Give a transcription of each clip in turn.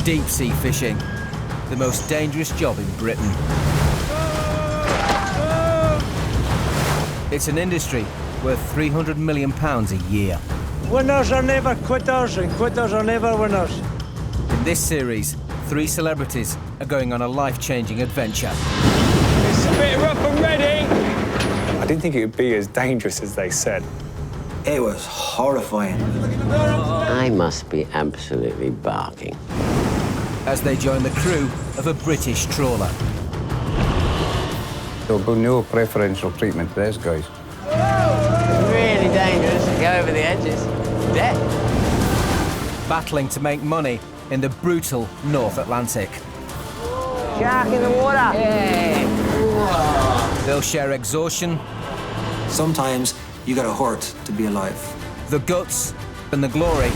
Deep sea fishing, the most dangerous job in Britain. It's an industry worth £300 million a year. Winners are never quitters, and quitters are never winners. In this series, 3 celebrities are going on a life-changing adventure. It's a bit rough and ready. I didn't think it would be as dangerous as they said. It was horrifying. I must be absolutely barking. As they join the crew of a British trawler. There'll be no preferential treatment to those guys. It's really dangerous to go over the edges. Death. Battling to make money in the brutal North Atlantic. Shark in the water. Yeah. They'll share exhaustion. Sometimes you gotta hurt to be alive. The guts and the glory.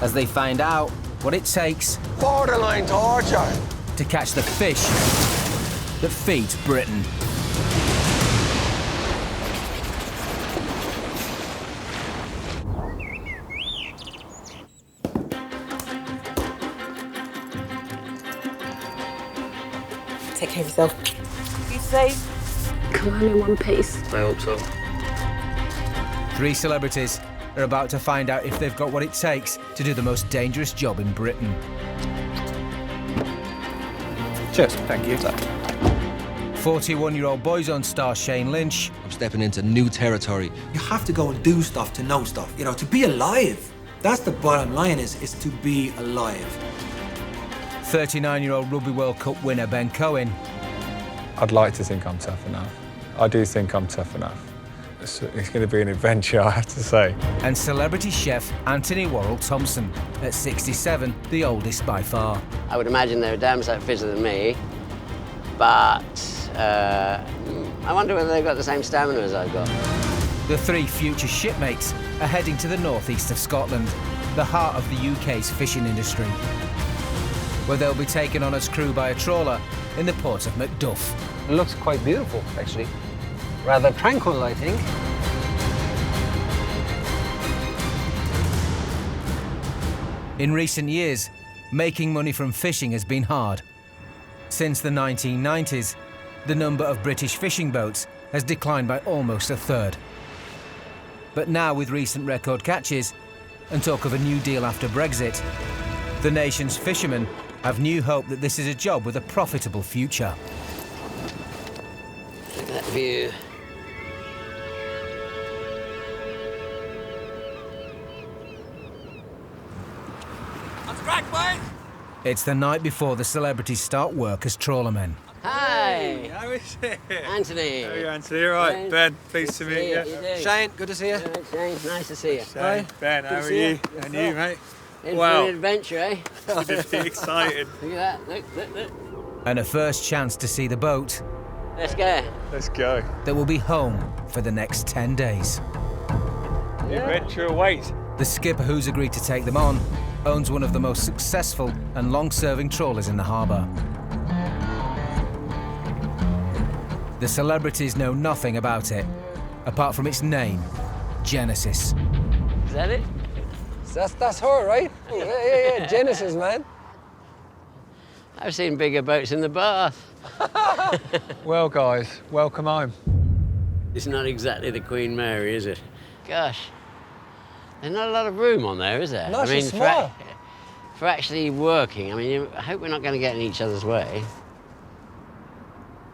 As they find out what it takes Borderline torture. to catch the fish that feeds Britain. Take care of yourself. Be safe. Come on in one piece. I hope so. 3 celebrities are about to find out if they've got what it takes to do the most dangerous job in Britain. Cheers. Thank you. 41-year-old Boyzone star Shane Lynch. I'm stepping into new territory. You have to go and do stuff to know stuff, you know, to be alive. That's the bottom line is to be alive. 39-year-old Rugby World Cup winner Ben Cohen. I'd like to think I'm tough enough. I do think I'm tough enough. It's going to be an adventure, I have to say. And celebrity chef Antony Worall Thompson, at 67, the oldest by far. I would imagine they're a damn sight fitter than me, but I wonder whether they've got the same stamina as I've got. The 3 future shipmates are heading to the northeast of Scotland, the heart of the UK's fishing industry, where they'll be taken on as crew by a trawler in the port of Macduff. It looks quite beautiful, actually. Rather tranquil, I think. In recent years, making money from fishing has been hard. Since the 1990s, the number of British fishing boats has declined by almost a third. But now, with recent record catches and talk of a new deal after Brexit, the nation's fishermen have new hope that this is a job with a profitable future. Look at that view. It's the night before the celebrities start work as trawlermen. Hi. How is it? Anthony. How are you, Antony? All right, Ben, pleased to meet you. Shane, good to see you. Shane, nice to see you. Shane, Ben, how are you? And you, mate? In Wow. for an adventure, eh? Going to be excited. Look at that. Look. And a first chance to see the boat Let's go. Let's go. that will be home for the next 10 days. The adventure awaits. The skipper who's agreed to take them on owns one of the most successful and long-serving trawlers in the harbour. The celebrities know nothing about it, apart from its name, Genesis. Is that it? That's her, right? Yeah. Genesis, man. I've seen bigger boats in the bath. Well, guys, welcome home. It's not exactly the Queen Mary, is it? Gosh, there's not a lot of room on there, is there? No, she's small. For actually working, I mean, I hope we're not going to get in each other's way.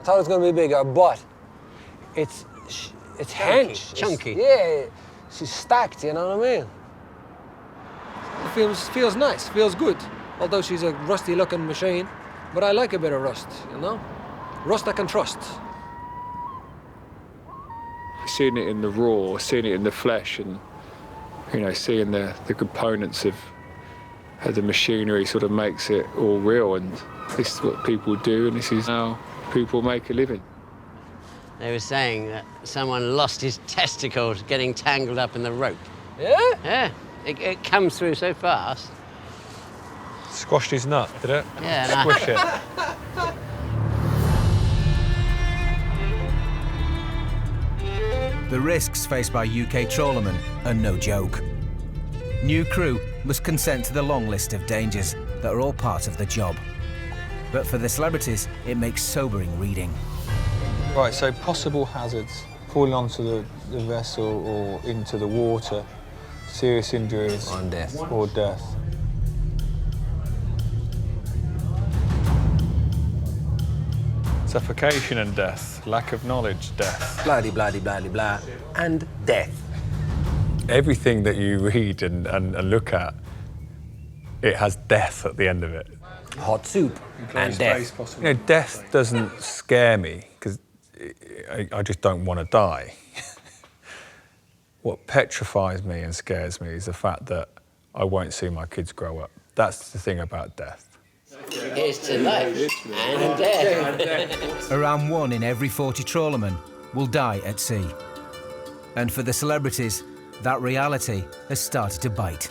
I thought it was going to be bigger, but it's hench. Chunky. Yeah, she's stacked, you know what I mean? It feels nice, feels good. Although she's a rusty-looking machine, but I like a bit of rust, you know? Rust I can trust. Seeing it in the raw, seeing it in the flesh, and seeing the components of how the machinery sort of makes it all real, and this is what people do, and this is how people make a living. They were saying that someone lost his testicles getting tangled up in the rope. Yeah? Yeah, it comes through so fast. Squashed his nut, did it? Yeah. Squish it. The risks faced by UK trawlermen are no joke. new crew must consent to the long list of dangers that are all part of the job. But for the celebrities, it makes sobering reading. Right, so possible hazards: falling onto the vessel or into the water, serious injuries, On death. or death. Suffocation and death, lack of knowledge, death. Blah, blah, blah, blah, blah, and death. Everything that you read and look at, it has death at the end of it. Hot soup and death. You know, death doesn't scare me because I just don't want to die. What petrifies me and scares me is the fact that I won't see my kids grow up. That's the thing about death. Here's to life and death. Around 1 in every 40 trawlermen will die at sea. And for the celebrities, that reality has started to bite.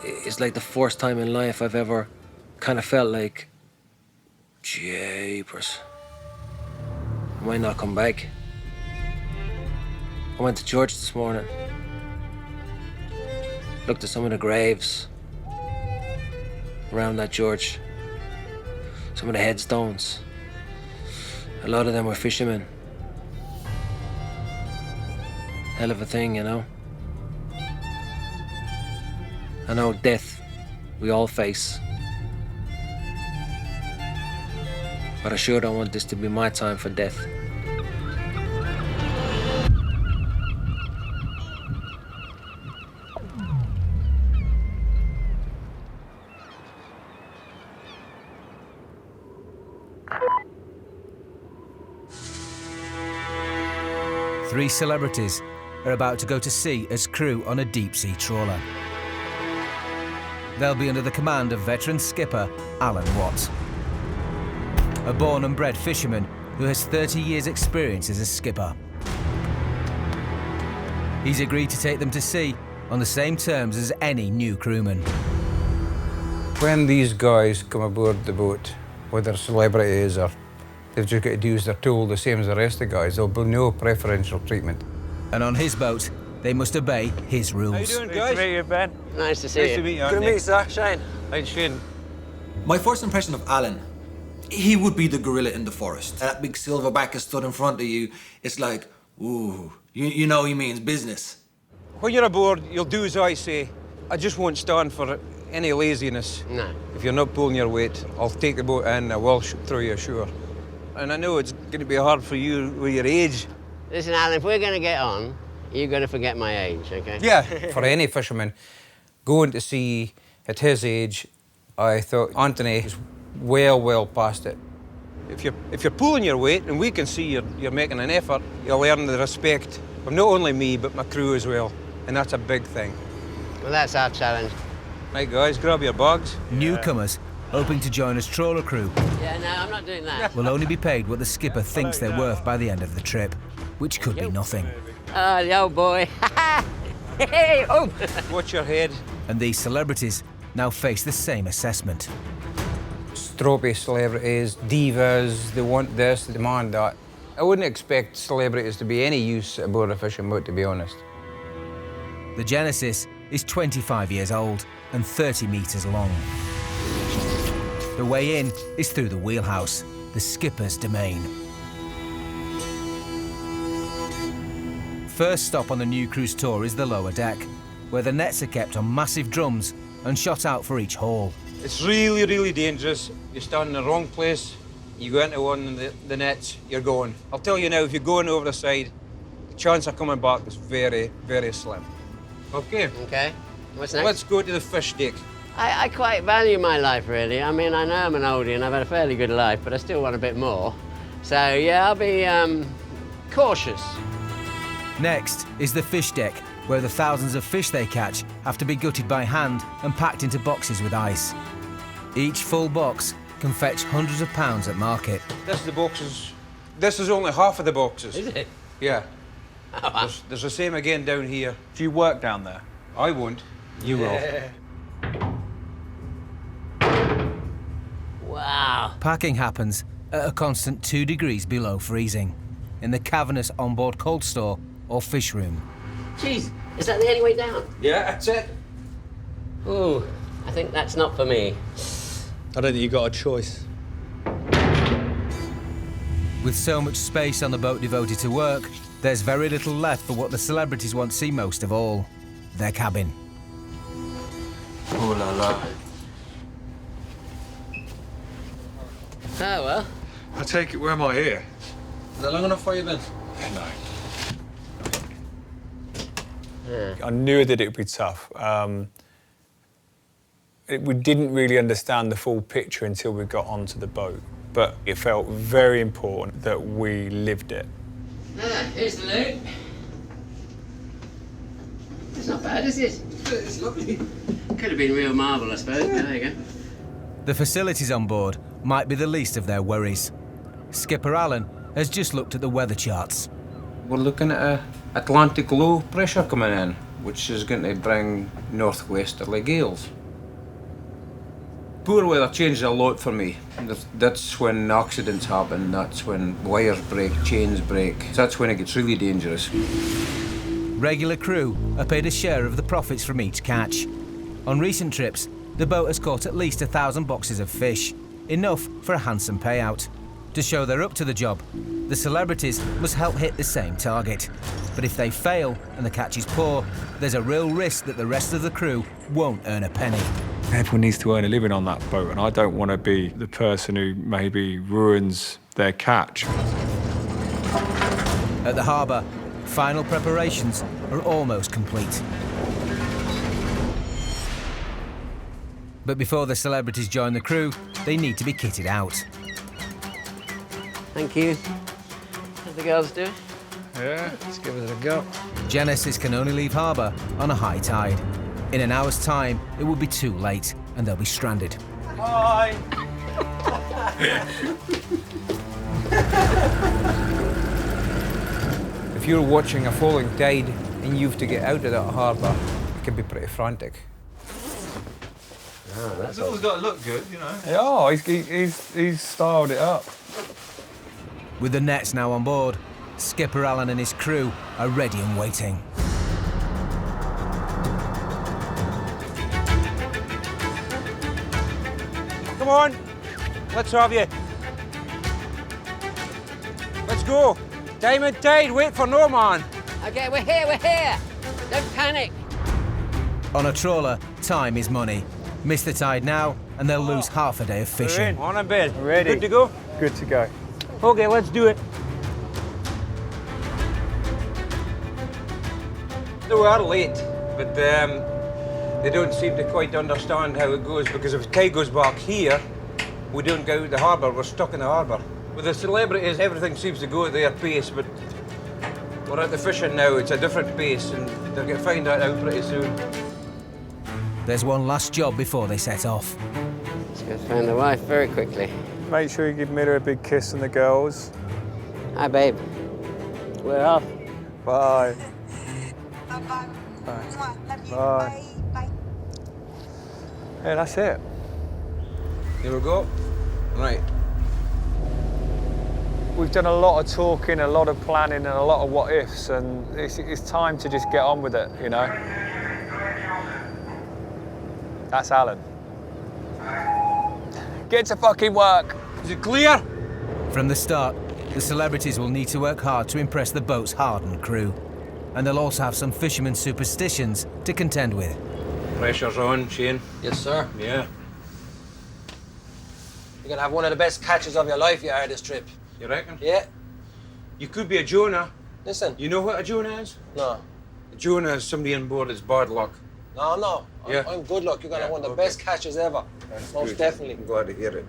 It's like the first time in life I've ever kind of felt like, jeepers, I might not come back. I went to church this morning, looked at some of the graves around that church, some of the headstones. A lot of them were fishermen. Hell of a thing, you know. I know death we all face. But I sure don't want this to be my time for death. Three celebrities are about to go to sea as crew on a deep-sea trawler. They'll be under the command of veteran skipper Alan Watt, a born and bred fisherman who has 30 years' experience as a skipper. He's agreed to take them to sea on the same terms as any new crewman. When these guys come aboard the boat, whether celebrities or they've just got to use their tool the same as the rest of the guys, there'll be no preferential treatment. And on his boat, they must obey his rules. How you doing, guys? Nice to meet you, Ben. Nice to see you. meet you, Good to meet you, sir. Shane. Hey, Shane. My first impression of Alan, he would be the gorilla in the forest. That big silverback is stood in front of you. It's like, ooh, you know he means business. When you're aboard, you'll do as I say. I just won't stand for any laziness. No. If you're not pulling your weight, I'll take the boat in, I will throw you ashore. And I know it's going to be hard for you with your age. Listen, Alan, if we're going to get on, you're going to forget my age, okay? Yeah. For any fisherman going to sea at his age, I thought Antony was well past it. If you're pulling your weight and we can see you're making an effort, you'll earn the respect of not only me, but my crew as well. And that's a big thing. Well, that's our challenge. Right, guys, grab your bags. Newcomers hoping to join as trawler crew Yeah, no, I'm not doing that. will only be paid what the skipper thinks they're worth by the end of the trip, which could be nothing. Oh, the old boy. Hey, oh! Watch your head. And these celebrities now face the same assessment. Stroppy celebrities, divas, they want this, they demand that. I wouldn't expect celebrities to be any use aboard a fishing boat, to be honest. The Genesis is 25 years old and 30 metres long. The way in is through the wheelhouse, the skipper's domain. First stop on the new cruise tour is the lower deck, where the nets are kept on massive drums and shot out for each haul. It's really dangerous. You stand in the wrong place, you go into one of the nets, you're going. I'll tell you now, if you're going over the side, the chance of coming back is very slim. Okay? Okay, what's next? Let's go to the fish deck. I quite value my life, really. I mean, I know I'm an oldie and I've had a fairly good life, but I still want a bit more. So, yeah, I'll be cautious. Next is the fish deck, where the thousands of fish they catch have to be gutted by hand and packed into boxes with ice. Each full box can fetch hundreds of pounds at market. This is the boxes. This is only half of the boxes. Is it? Yeah. Oh, wow. There's the same again down here. Do you work down there? I won't. You will. Wow. Packing happens at a constant 2 degrees below freezing, in the cavernous onboard cold store or fish room. Jeez, is that the only way down? Yeah, that's it. Ooh, I think that's not for me. I don't think you got a choice. With so much space on the boat devoted to work, there's very little left for what the celebrities want to see most of all, their cabin. Oh la la. Oh, well. I take it, where am I here? Is that long enough for you, Ben? No. Yeah. I knew that it would be tough. We didn't really understand the full picture until we got onto the boat, but it felt very important that we lived it. Here's the loot. It's not bad, is it? It's lovely. Could have been real marble, I suppose, but there you go. The facilities on board might be the least of their worries. Skipper Alan has just looked at the weather charts. We're looking at a Atlantic low pressure coming in, which is going to bring northwesterly gales. Poor weather changes a lot for me. That's when accidents happen, that's when wires break, chains break. That's when it gets really dangerous. Regular crew are paid a share of the profits from each catch. On recent trips, the boat has caught at least 1,000 boxes of fish, enough for a handsome payout. To show they're up to the job, the celebrities must help hit the same target. But if they fail and the catch is poor, there's a real risk that the rest of the crew won't earn a penny. Everyone needs to earn a living on that boat, and I don't want to be the person who maybe ruins their catch. At the harbour, final preparations are almost complete. But before the celebrities join the crew, they need to be kitted out. Thank you. How's the girls doing? Yeah, let's give it a go. Genesis can only leave harbour on a high tide. In an hour's time, it will be too late and they'll be stranded. Hi! If you're watching a falling tide and you have to get out of that harbour, it can be pretty frantic. It's always got to look good, you know. Oh, he's styled it up. With the nets now on board, Skipper Alan and his crew are ready and waiting. Come on, let's have you. Let's go. Time and tide, wait for no man. Okay, we're here. Don't panic. On a trawler, time is money. Miss the tide now, and they'll lose half a day of We're fishing. in, on a bed. Ready. Good to go? Good to go. Okay, let's do it. They were late, but they don't seem to quite understand how it goes, because if the tide goes back here, we don't go out the harbour, we're stuck in the harbour. With the celebrities, everything seems to go at their pace, but we're at the fishing now, it's a different pace, and they'll get find that out pretty soon. There's one last job before they set off. Let's go find the wife very quickly. Make sure you give Miller a big kiss and the girls. Hi, babe. We're off. Bye. Bye-bye. Bye. Love you. Bye. Bye. Yeah, that's it. Here we go. Right. We've done a lot of talking, a lot of planning, and a lot of what ifs, and it's time to just get on with it, you know? That's Alan. Get to fucking work. Is it clear? From the start, the celebrities will need to work hard to impress the boat's hardened crew. And they'll also have some fishermen's superstitions to contend with. Pressure's on, Shane. Yes, sir. Yeah. You're gonna have one of the best catches of your life, you are, this trip. You reckon? Yeah. You could be a Jonah. Listen. You know what a Jonah is? No. A Jonah is somebody on board that's bad luck. No. Yeah. I'm good luck. You're gonna have one of the okay. best catches ever. Most Good. definitely. I'm glad to hear it.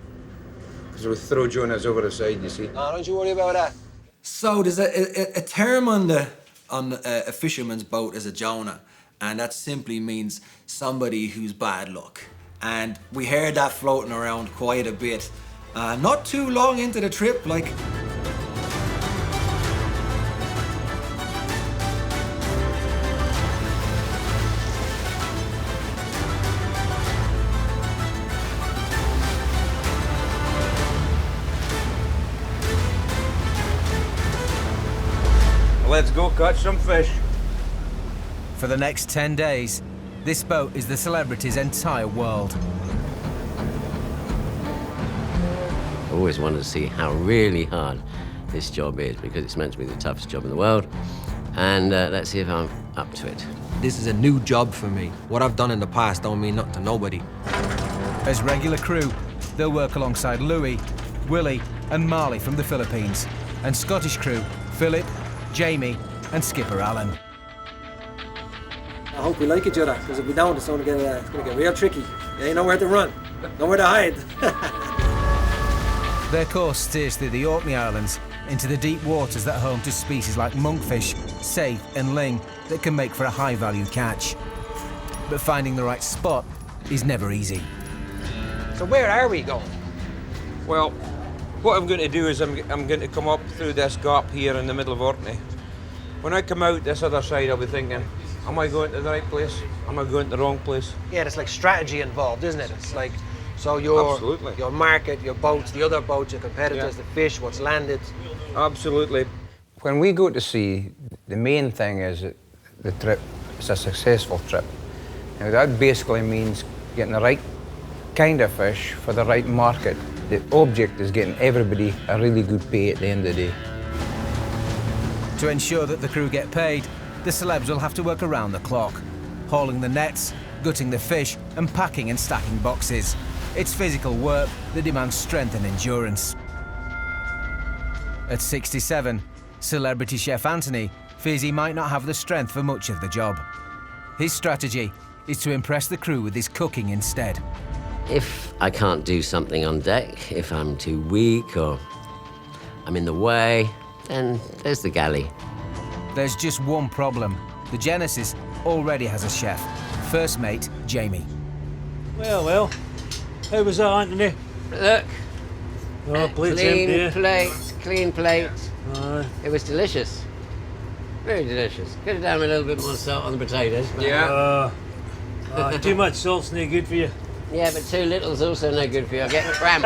Because we throw Jonahs over the side, you see. No, don't you worry about that. So there's a term on a fisherman's boat is a Jonah, and that simply means somebody who's bad luck. And we heard that floating around quite a bit. Not too long into the trip, like. Let's go catch some fish. For the next 10 days, This boat is the celebrity's entire world. I always wanted to see how really hard this job is, because it's meant to be the toughest job in the world. And let's see if I'm up to it. This is a new job for me. What I've done in the past don't mean nothing to nobody. As regular crew, they'll work alongside Louis, Willie and Marley from the Philippines, and Scottish crew Philip, Jamie and Skipper Alan. I hope we like each other, because if we don't, it's going to get real tricky. You ain't nowhere to run, nowhere to hide. Their course steers through the Orkney Islands into the deep waters that are home to species like monkfish, saithe and ling that can make for a high-value catch. But finding the right spot is never easy. So where are we going? Well, what I'm going to do is I'm going to come up through this gap here in the middle of Orkney. When I come out this other side, I'll be thinking, am I going to the right place? Am I going to the wrong place? Yeah, there's like strategy involved, isn't it? It's like, so your market, your boats, the other boats, your competitors, the fish, what's landed. Absolutely. When we go to sea, the main thing is that the trip is a successful trip. Now that basically means getting the right kind of fish for the right market. The object is getting everybody a really good pay at the end of the day. To ensure that the crew get paid, the celebs will have to work around the clock, hauling the nets, gutting the fish and packing and stacking boxes. It's physical work that demands strength and endurance. At 67, celebrity chef Antony fears he might not have the strength for much of the job. His strategy is to impress the crew with his cooking instead. If I can't do something on deck, if I'm too weak or I'm in the way, then there's the galley. There's just one problem. The Genesis already has a chef, first mate Jamie. Well, how was that, Antony? Look, Oh, plate's empty. Clean plate. It was delicious. Very delicious. Could have done with a little bit more salt on the potatoes. But Yeah. Too much salt's no good for you. yeah, but too little's also no good for you. I get cramp.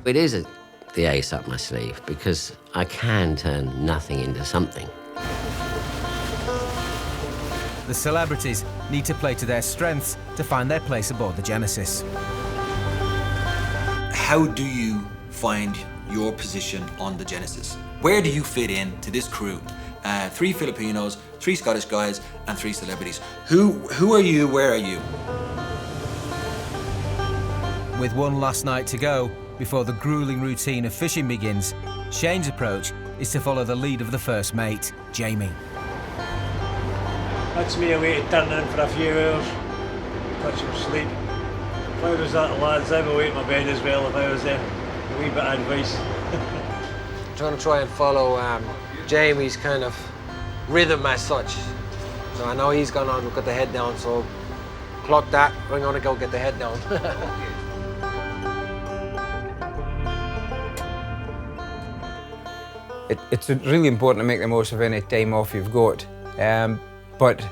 It is the ace up my sleeve, because I can turn nothing into something. The celebrities need to play to their strengths to find their place aboard the Genesis. How do you find your position on the Genesis? Where do you fit in to this crew? 3 Filipinos, 3 Scottish guys, and 3 celebrities. Who are you? Where are you? With one last night to go before the grueling routine of fishing begins, Shane's approach is to follow the lead of the first mate, Jamie. That's me away to turn in for a few hours, touch some sleep. If I was that lads, I'd be away to my bed as well if I was there. A wee bit of advice. I'm trying to try and follow Jamie's kind of rhythm as such. So I know he's gone on to get the head down, so clock that, we're gonna go get the head down. It's really important to make the most of any time off you've got. But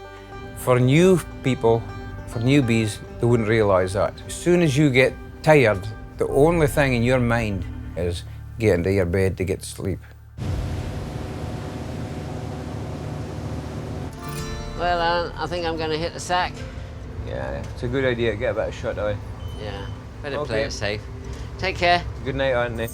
for new people, for newbies, they wouldn't realise that. As soon as you get tired, the only thing in your mind is get into your bed to get to sleep. Well, Alan, I think I'm going to hit the sack. Yeah, it's a good idea to get a bit of shut eye. Yeah, better Okay. play it safe. Take care. Good night, Antony.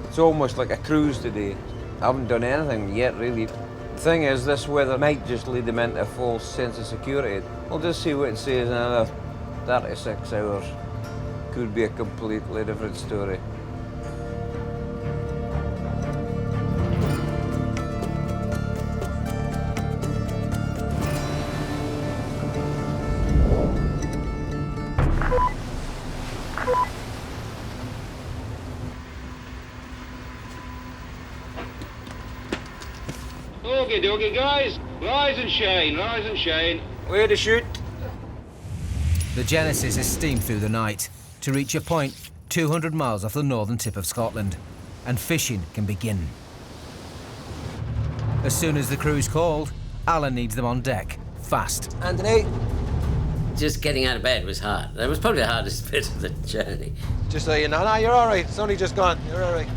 It's almost like a cruise today. I haven't done anything yet, really. The thing is, this weather might just lead them into a false sense of security. We'll just see what it says in another 36 hours. Could be a completely different story. Okie dokie, guys. Rise and shine, rise and shine. Way to shoot. The Genesis is steamed through the night to reach a point 200 miles off the northern tip of Scotland, and fishing can begin. As soon as the crew's called, Alan needs them on deck, fast. Antony, Just getting out of bed was hard. That was probably the hardest bit of the journey. just so you know, no, you're all right. It's only just gone. You're all right.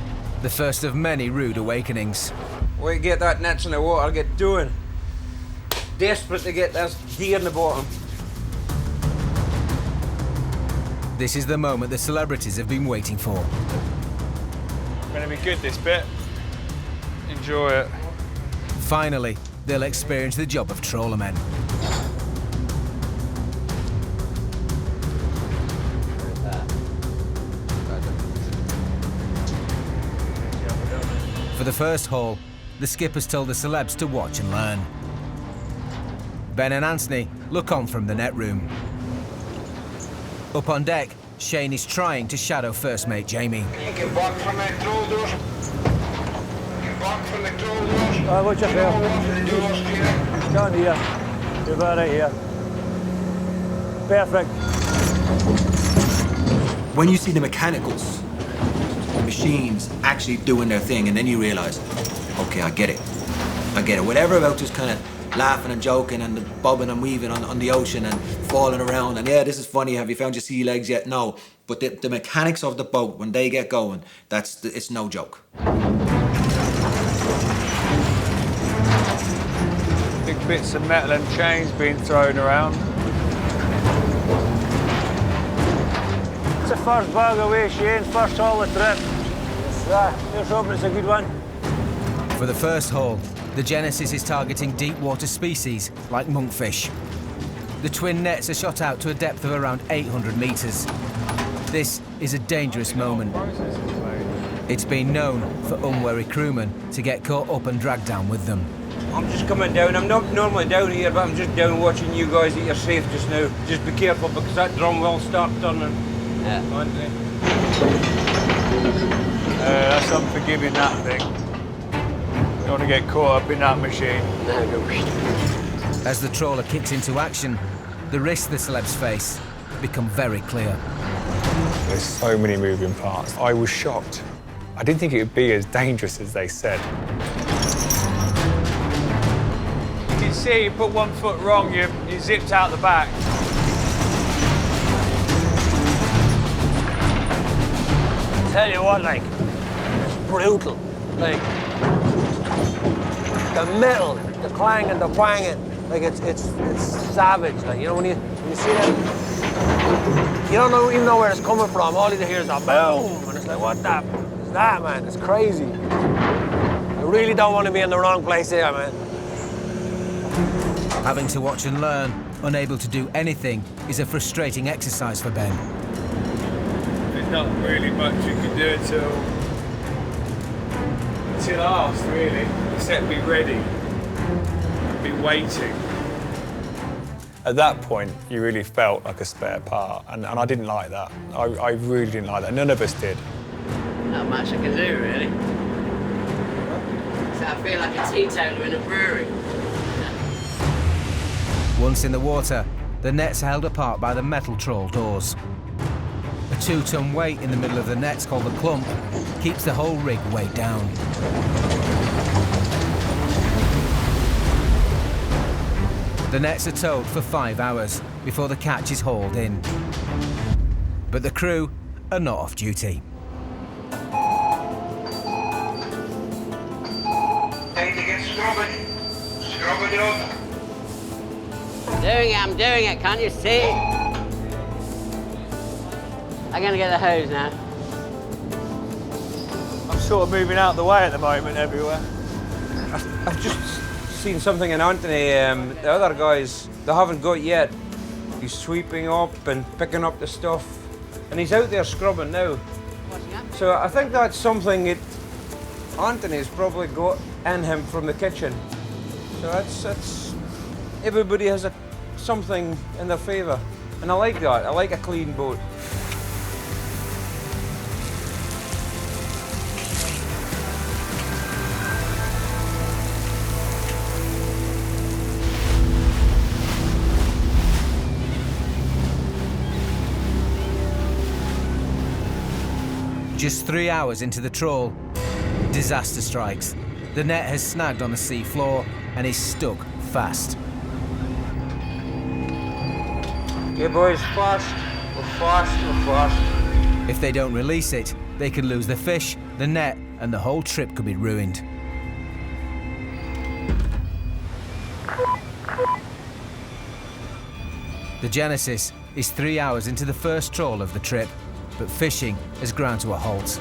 The first of many rude awakenings. We get that nets in the water, get doing. Desperate to get this deer in the bottom. This is the moment the celebrities have been waiting for. Gonna be good, this bit. Enjoy it. Finally, they'll experience the job of trawlermen. For the first haul, the skippers told the celebs to watch and learn. Ben and Antony look on from the net room. Up on deck, Shane is trying to shadow first mate Jamie. Get back from the troll doors. Get back from the troll doors. Watch your fair. Stand here. You're about right here. Perfect. When you see the mechanicals, the machines actually doing their thing, and then you realise, okay, I get it. I get it. Whatever about just kind of laughing and joking and the bobbing and weaving on the ocean and falling around and yeah, this is funny, have you found your sea legs yet? No. But the mechanics of the boat, when they get going, it's no joke. Big bits of metal and chains being thrown around. It's the first bag away, Shane. First haul of the trip. Here's hoping it's a good one. For the first haul, the Genesis is targeting deep water species like monkfish. The twin nets are shot out to a depth of around 800 metres. This is a dangerous moment. It's been known for unwary crewmen to get caught up and dragged down with them. I'm just coming down. I'm not normally down here, but I'm just down watching you guys that you're safe just now. Just be careful because that drum will start turning. Yeah. Antony. That's unforgiving, that thing. You don't want to get caught up in that machine. As the trawler kicks into action, the risks the celebs face become very clear. There's so many moving parts. I was shocked. I didn't think it would be as dangerous as they said. You can see you put 1 foot wrong, you zipped out the back. Tell you what, like, it's brutal. Like, the metal, the clanging, the whanging, like it's savage. Like, you know, when you see that, you don't even know where it's coming from. All you hear is a boom, and it's like, what the is that, man? It's crazy. I really don't want to be in the wrong place here, man. Having to watch and learn, unable to do anything, is a frustrating exercise for Ben. There's not really much you can do until last, really. Except be ready, be waiting. At that point, you really felt like a spare part, and I didn't like that. I really didn't like that. None of us did. Not much I can do, really. So I feel like a teetotaler in a brewery. Once in the water, the nets are held apart by the metal trawl doors. A 2-ton weight in the middle of the nets called the clump keeps the whole rig weighed down. The nets are towed for 5 hours before the catch is hauled in. But the crew are not off duty. Time to get scrubbing. Scrubbing it up. I'm doing it, can't you see? I'm gonna get the hose now. I'm sort of moving out the way at the moment everywhere. I've just seen something in Antony. The other guys, they haven't got yet. He's sweeping up and picking up the stuff. And he's out there scrubbing now. So I think that's something that Antony's probably got in him from the kitchen. So that's everybody has something in their favour. And I like that. I like a clean boat. Just 3 hours into the trawl, disaster strikes. The net has snagged on the sea floor and is stuck fast. Yeah, boys, fast. We're fast. If they don't release it, they could lose the fish, the net, and the whole trip could be ruined. The Genesis is 3 hours into the first trawl of the trip, but fishing has ground to a halt.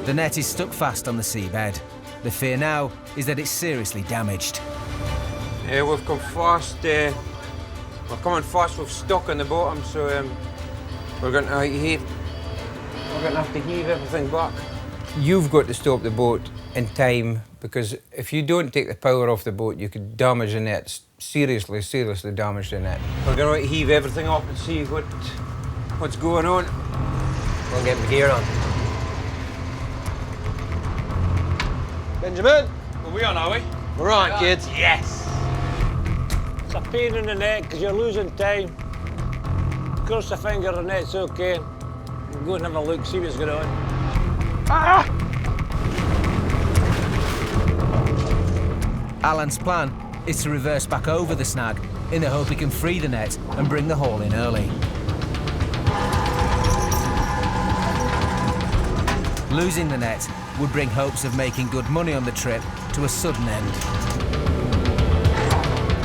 The net is stuck fast on the seabed. The fear now is that it's seriously damaged. We've come fast. We're coming fast. We've stuck on the bottom, so we're going to heave. We're going to have to heave everything back. You've got to stop the boat in time, because if you don't take the power off the boat, you could damage the net, seriously damage the net. We're going to heave everything up and see what's going on. We'll get the gear on. Benjamin? Are we on, are we? We're on, kids. Yes! It's a pain in the neck because you're losing time. Cross the finger, the net's okay. Go and have a look, see what's going on. Alan's plan is to reverse back over the snag in the hope he can free the net and bring the haul in early. Losing the net would bring hopes of making good money on the trip to a sudden end.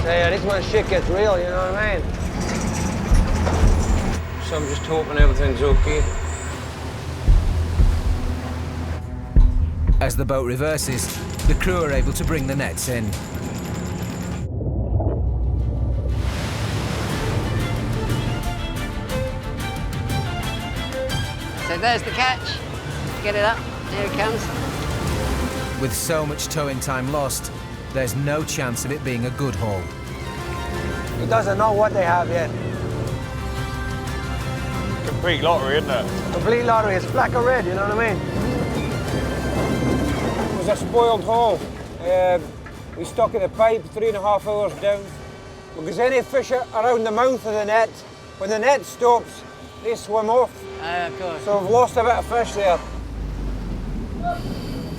So yeah, this is when shit gets real, you know what I mean? So I'm just hoping everything's okay. As the boat reverses, the crew are able to bring the nets in. So there's the catch. Get it up. Here it comes. With so much towing time lost, there's no chance of it being a good haul. He doesn't know what they have yet. Complete lottery, isn't it? Complete lottery. It's black or red, you know what I mean? It was a spoiled haul. We stuck in the pipe 3.5 hours down. Because any fish around the mouth of the net, when the net stops, they swim off. Of course. So we've lost a bit of fish there.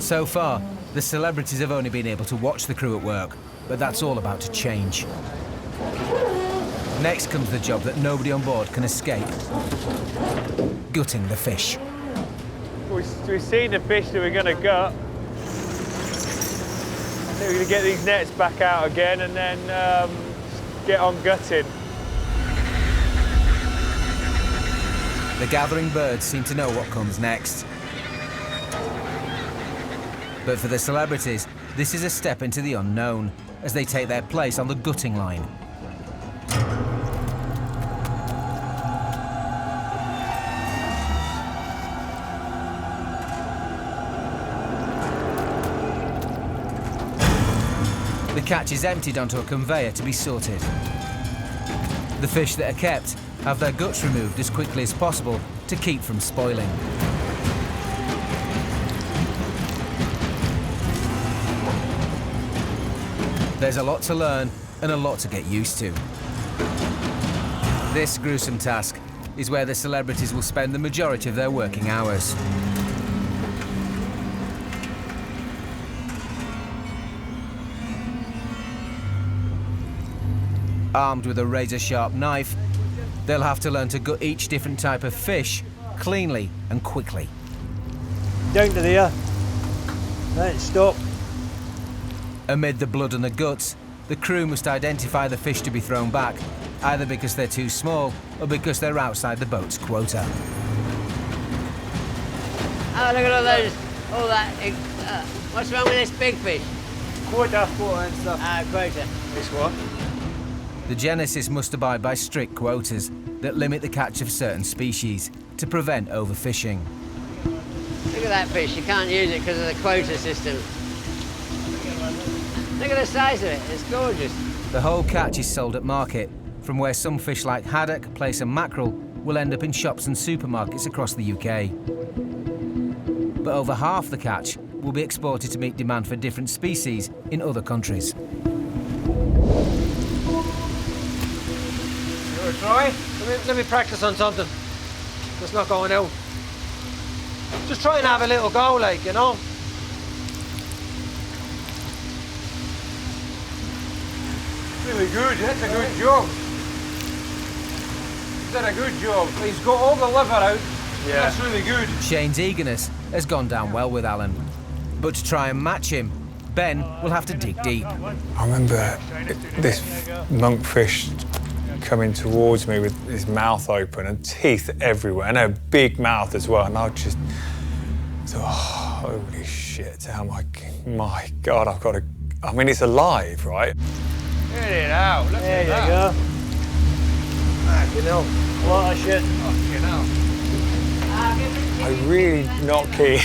So far, the celebrities have only been able to watch the crew at work, but that's all about to change. Next comes the job that nobody on board can escape: gutting the fish. We've seen the fish that we're going to gut. So we're going to get these nets back out again and then get on gutting. The gathering birds seem to know what comes next. But for the celebrities, this is a step into the unknown as they take their place on the gutting line. The catch is emptied onto a conveyor to be sorted. The fish that are kept have their guts removed as quickly as possible to keep from spoiling. There's a lot to learn and a lot to get used to. This gruesome task is where the celebrities will spend the majority of their working hours. Armed with a razor-sharp knife, they'll have to learn to gut each different type of fish cleanly and quickly. Down to there. Then stop. Amid the blood and the guts, the crew must identify the fish to be thrown back, either because they're too small or because they're outside the boat's quota. Oh, look at all those, all that. What's wrong with this big fish? Quota and stuff. Quota. This one. The Genesis must abide by strict quotas that limit the catch of certain species to prevent overfishing. Look at that fish. You can't use it because of the quota system. Look at the size of it. It's gorgeous. The whole catch is sold at market, from where some fish like haddock, plaice and mackerel will end up in shops and supermarkets across the UK. But over half the catch will be exported to meet demand for different species in other countries. Try? Let me practice on something. It's not going out. Just try and have a little go, like, you know? Really good, that's a good job. He's done a good job. He's got all the liver out. Yeah. That's really good. Shane's eagerness has gone down well with Alan. But to try and match him, Ben will have to dig deep. I remember this monkfish coming towards me with his mouth open and teeth everywhere, and a big mouth as well. And I just thought, oh, holy shit, my God, I've got to, I mean, it's alive, right? Get it out, look at that. There you go. You know, What a shit. you know. I'm really not keen,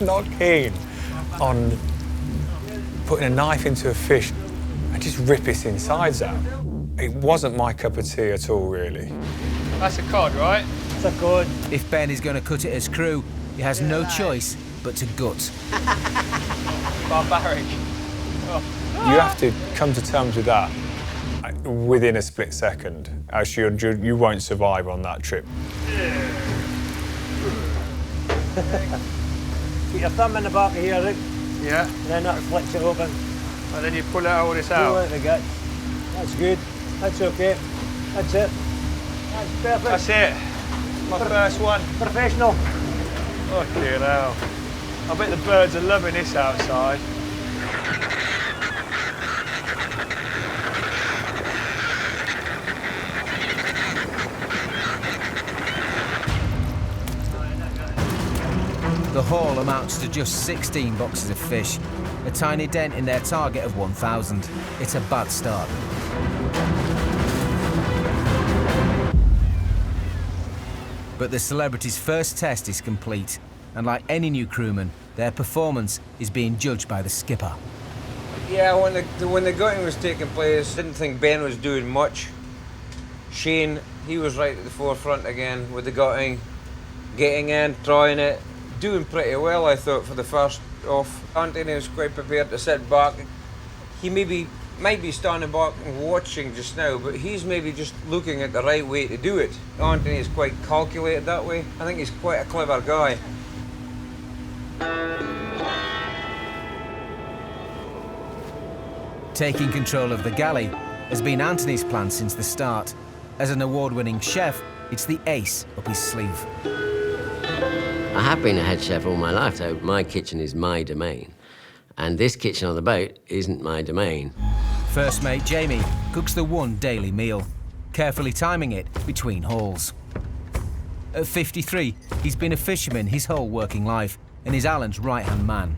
not keen on putting a knife into a fish and just rip its insides out. It wasn't my cup of tea at all, really. That's a cod, right? It's a cod. If Ben is going to cut it as crew, he has no choice but to gut. Barbaric. Oh. You have to come to terms with that within a split second, else you won't survive on that trip. Put your thumb in the back of here, Rick. Yeah. And then that flicks it open. And then you pull all this Pull out. out the gut. That's good. That's okay. That's it. That's perfect. That's it. My first one. Professional. Fucking hell. I bet the birds are loving this outside. The haul amounts to just 16 boxes of fish, a tiny dent in their target of 1,000. It's a bad start. But the celebrity's first test is complete, and like any new crewman, their performance is being judged by the skipper. Yeah, when the gutting was taking place, didn't think Ben was doing much. Shane, he was right at the forefront again with the gutting, getting in, trying it, doing pretty well, I thought, for the first off. Antony was quite prepared to sit back. He might be standing back and watching just now, but he's maybe just looking at the right way to do it. Antony is quite calculated that way. I think he's quite a clever guy. Taking control of the galley has been Antony's plan since the start. As an award-winning chef, it's the ace up his sleeve. I have been a head chef all my life, so my kitchen is my domain. And this kitchen on the boat isn't my domain. First mate Jamie cooks the one daily meal, carefully timing it between hauls. At 53, he's been a fisherman his whole working life and is Alan's right-hand man.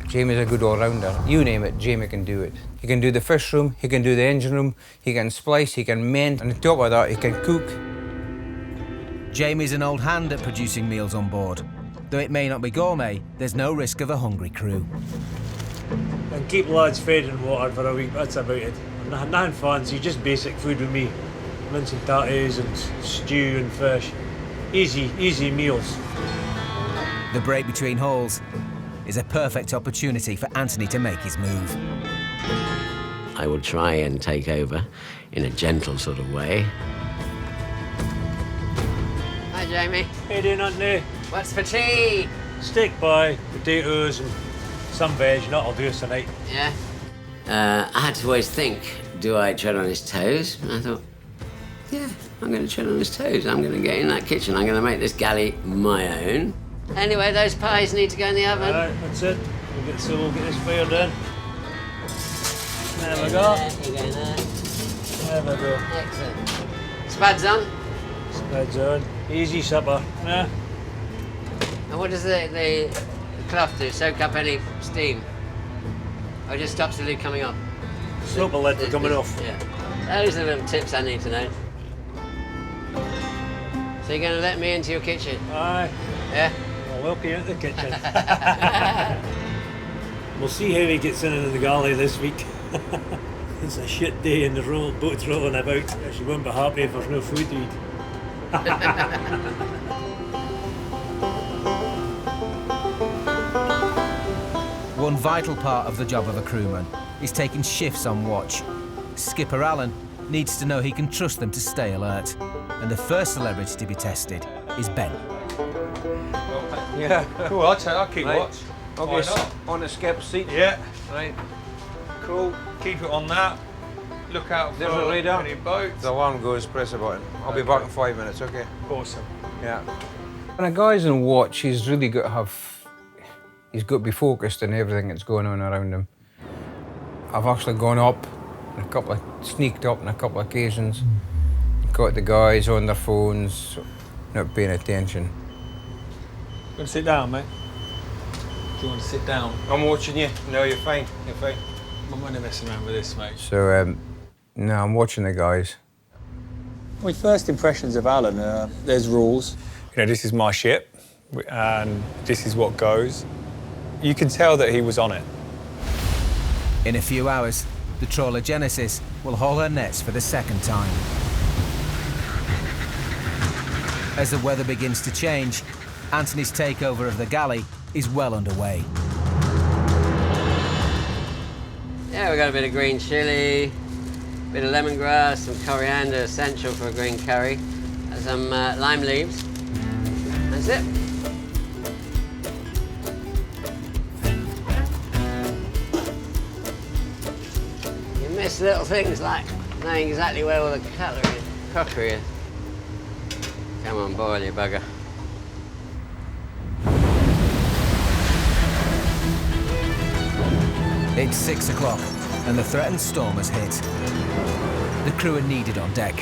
Jamie's a good all-rounder. You name it, Jamie can do it. He can do the fish room, he can do the engine room, he can splice, he can mend, and on top of that, he can cook. Jamie's an old hand at producing meals on board. Though it may not be gourmet, there's no risk of a hungry crew. And keep lads fed and watered for a week, that's about it. Nothing fancy, just basic food with me. Mince and tatties and stew and fish. Easy meals. The break between hauls is a perfect opportunity for Antony to make his move. I will try and take over in a gentle sort of way. Hi, Jamie. How you doing, Antony? What's for tea? Steak pie, potatoes and some veg, that'll do us tonight. Yeah? I had to always think, do I tread on his toes? And I thought, yeah, I'm going to tread on his toes. I'm going to get in that kitchen. I'm going to make this galley my own. Anyway, those pies need to go in the oven. All right, that's it. We'll get this fired in. There we go. You go there. There we go. Excellent. Spuds on. Spuds on. Easy supper. Yeah. And what does the cloth do? Soak up any steam? Or just stops the lid coming off? Stop the lid coming off. Yeah. Those are the little tips I need to know. So you're going to let me into your kitchen? Aye. Yeah? I'll help you out the kitchen. We'll see how he gets in the galley this week. It's a shit day and the boat's rolling about. She won't be happy if there's no food to eat. One vital part of the job of a crewman is taking shifts on watch. Skipper Alan needs to know he can trust them to stay alert. And the first celebrity to be tested is Ben. Yeah, cool, I'll keep watch. Okay, on the skip's seat. Yeah. Right. Cool, keep it on that. Look out for There's a radar. any boats. The alarm goes, press a button. I'll be back in 5 minutes, okay? Awesome. Yeah. When a guy's on watch, he's really got to he's got to be focused on everything that's going on around him. I've actually gone up Sneaked up on a couple of occasions, got the guys on their phones, not paying attention. You want to sit down, mate? Do you want to sit down? I'm watching you. No, you're fine. You're fine. I'm only messing around with this, mate. So, no, I'm watching the guys. My first impressions of Alan, there's rules. You know, this is my ship, and this is what goes. You can tell that he was on it. In a few hours, the Trawler Genesis will haul her nets for the second time. As the weather begins to change, Antony's takeover of the galley is well underway. Yeah, we got a bit of green chilli, a bit of lemongrass, some coriander, essential for a green curry, and some lime leaves. That's it. You miss little things like knowing exactly where all the crockery is. Come on, boil, you bugger. It's 6 o'clock and the threatened storm has hit. The crew are needed on deck.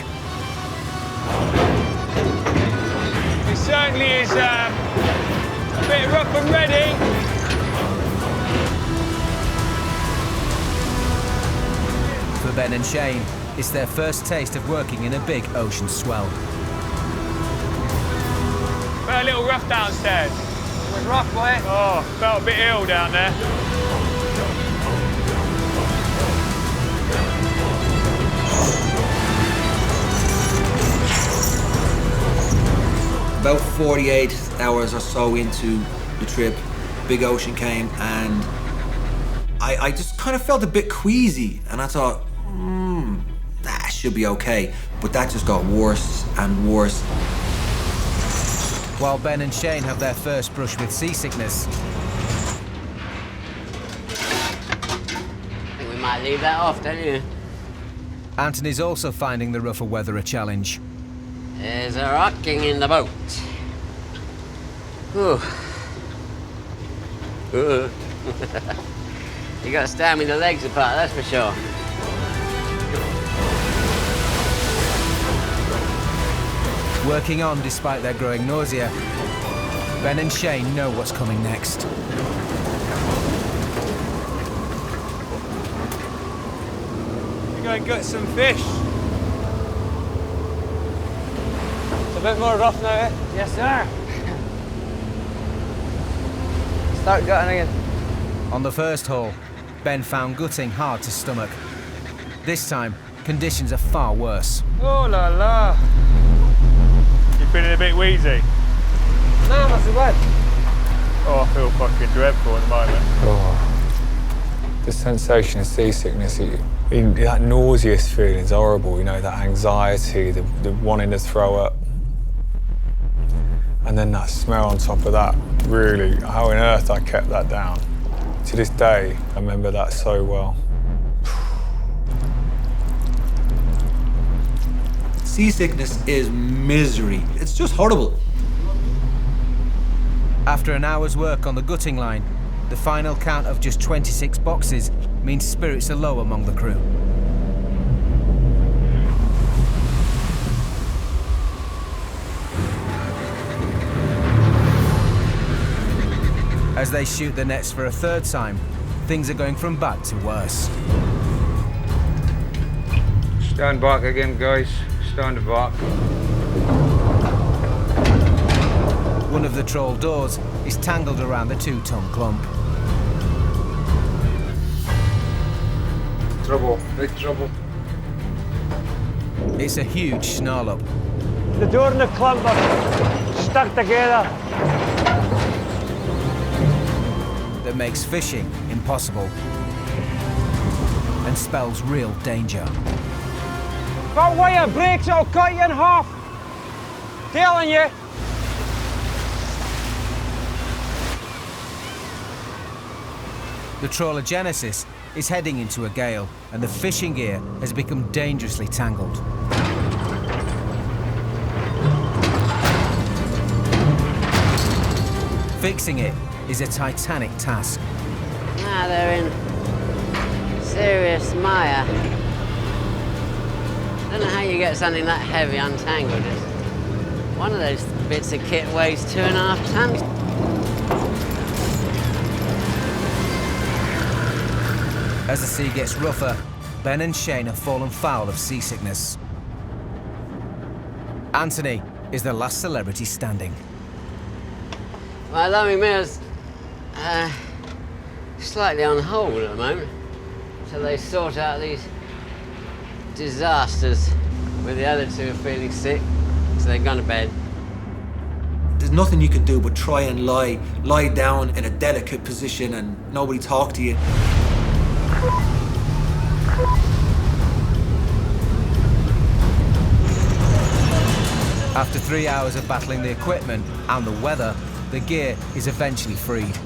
It certainly is a bit rough and ready. For Ben and Shane, it's their first taste of working in a big ocean swell. Felt a little rough downstairs. It was rough, boy. Oh, felt a bit ill down there. About 48 hours or so into the trip, big ocean came, and I just kind of felt a bit queasy, and I thought, that should be okay. But that just got worse and worse. While Ben and Shane have their first brush with seasickness, I think we might leave that off, don't you? Antony's also finding the rougher weather a challenge. There's a rocking in the boat. Whew. You got to stand with the legs apart, that's for sure. Working on despite their growing nausea, Ben and Shane know what's coming next. We're going to get some fish. It's a bit more rough now, eh? Yes, sir. Start gutting again. On the first haul, Ben found gutting hard to stomach. This time, conditions are far worse. Oh la la. You feeling a bit wheezy? No, not so bad. Oh, I feel fucking dreadful at the moment. Oh. The sensation of seasickness, that nauseous feeling is horrible, you know, that anxiety, the wanting to throw up. And then that smell on top of that, really, how on earth I kept that down. To this day, I remember that so well. Seasickness is misery. It's just horrible. After an hour's work on the gutting line, the final count of just 26 boxes means spirits are low among the crew. As they shoot the nets for a third time, things are going from bad to worse. Stand back again, guys. Stand back. One of the trawl doors is tangled around the 2-ton clump. Trouble, big trouble. It's a huge snarl up. The door and the clump are stuck together. That makes fishing impossible and spells real danger. Got wire breaks, it'll cut you in half. Telling you. The Trawler Genesis is heading into a gale and the fishing gear has become dangerously tangled. Fixing it is a titanic task. Now they're in serious mire. don't know how you get something that heavy untangled. One of those bits of kit weighs 2.5 tons. As the sea gets rougher, Ben and Shane have fallen foul of seasickness. Antony is the last celebrity standing. My lovely meal's slightly on hold at the moment, till they sort out these disasters where the other two are feeling sick, so they've gone to bed. There's nothing you can do but try and lie down in a delicate position and nobody talk to you. After 3 hours of battling the equipment and the weather, the gear is eventually freed,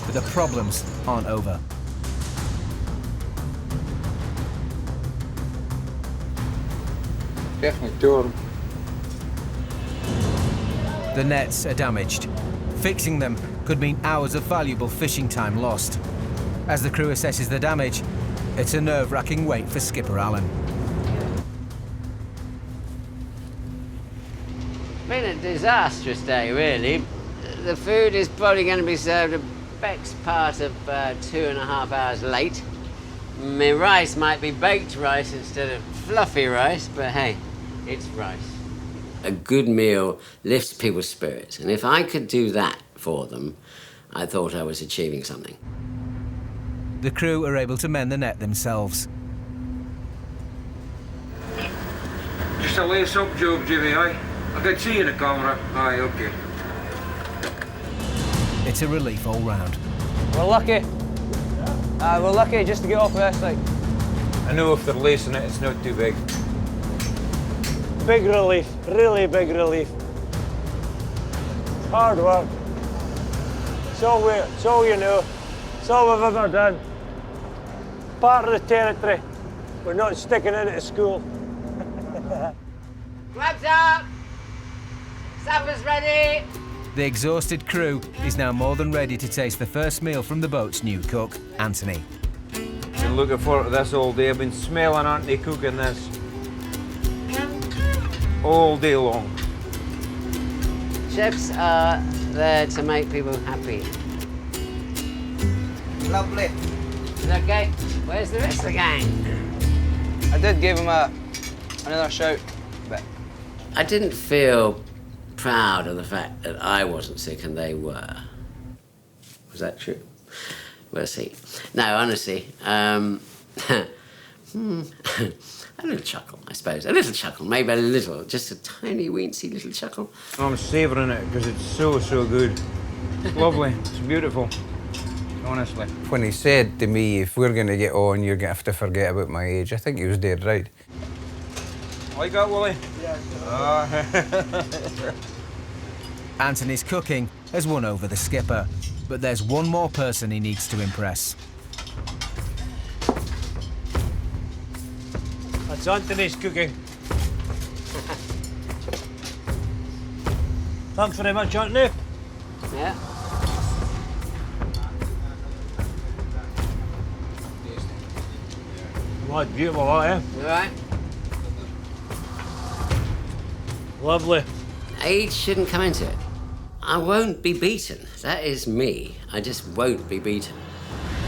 but the problems aren't over. Definitely torn. The nets are damaged. Fixing them could mean hours of valuable fishing time lost. As the crew assesses the damage, it's a nerve-wracking wait for Skipper Allen. Been a disastrous day, really. The food is probably going to be served a best part of 2.5 hours late. My rice might be baked rice instead of fluffy rice, but hey, it's rice. A good meal lifts people's spirits, and if I could do that for them, I thought I was achieving something. The crew are able to mend the net themselves. Just a lace-up job, Jimmy, aye? I can see you in the camera. Aye, okay. It's a relief all round. We're lucky. We're lucky just to get off this, like. I know if they're lacing it, it's not too big. Big relief, really big relief. Hard work. It's all you know. It's all we've ever done. Part of the territory. We're not sticking in it at school. Grabs up! Supper's ready! The exhausted crew is now more than ready to taste the first meal from the boat's new cook, Antony. Been looking forward to this all day. I've been smelling Antony cooking this all day long. Chefs are there to make people happy. Lovely. Is that okay? Where's the rest of the gang? I did give him another shout, but I didn't feel proud of the fact that I wasn't sick and they were. Was that true? We'll see. No, honestly, a little chuckle, I suppose. A little chuckle, maybe a little, just a tiny, weensy little chuckle. I'm savouring it because it's so, so good. It's lovely. It's beautiful. Honestly. when he said to me, if we're going to get on, you're going to have to forget about my age, I think he was dead right. Like that, Willie? Yeah. Antony's cooking has won over the skipper, but there's one more person he needs to impress. That's Antony's cooking. Thanks very much, Antony. Yeah. Well, that's beautiful, that, eh? You all right? Lovely. Age shouldn't come into it. I won't be beaten. That is me. I just won't be beaten.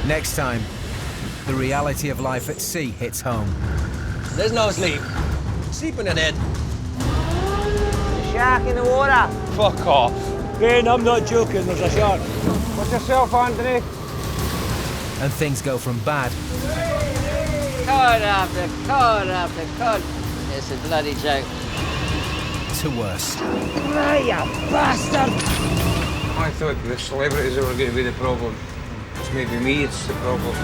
Next time, the reality of life at sea hits home. There's no sleep. Sleeping in it. Shark in the water. Fuck off. Ben, I'm not joking. There's a shark. Watch yourself, Antony. And things go from bad Cod after cod after cod. It's a bloody joke. to worse. Ah, you bastard! I thought the celebrities were going to be the problem. It's maybe me, it's the problem.